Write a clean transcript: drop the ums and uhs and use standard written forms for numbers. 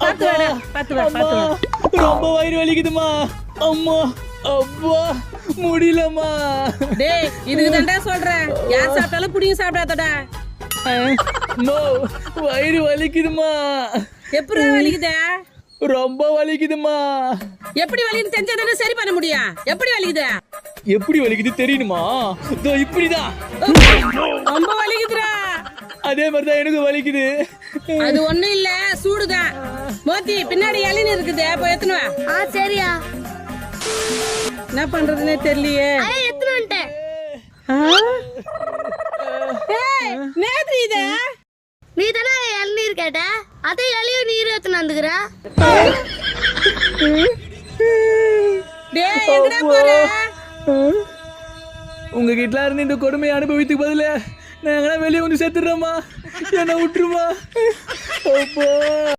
பாத்து வாடா பாத்து வா அம்மா, ரொம்ப வயிறு வலிக்குதுமா. அம்மா, அப்பா, முடியலம்மா. டேய் இதுக்கு தான்டா சொல்றேன், யார் சாப்பிட்டாலும் புடிங்க சாப்பிடாதடா. நோ, வயிறு வலிக்குதுமா. எப்படி வலிக்குதா? ரொம்ப வலிக்குதுமா. எப்படி வலிக்குது தெரிஞ்சதானே சரி பண்ண முடியும். எப்படி வலிக்குது? எப்படி வலிக்குது தெரியணுமா? இதோ இப்படிதான். ரொம்ப வலிக்குதுடா. அதே மாதிரிதான் எனக்கு வலிக்குது. அது ஒண்ணும் இல்ல, சூடுதான். மோத்தி பின்னாடி இளநீர் இருக்குது, போய் எத்தனை வா. சரியா என்ன பண்றதுன்னே தெரியலையே. எத்தனை வந்துட்டேன். நேத்ரி இத நீ தானே இளநீர் கேட்ட, அதே இளையும் நீர் எத்தனை வந்துக்கிற. டேய் எங்கடா போற? உங்க கிட்ட இருந்து இந்த கொடுமையை அனுபவித்துக்கு பதில நான் எங்கன்னா வெளியே வந்து செத்துடுறோமா? என்ன விட்டுருமா? அப்பா.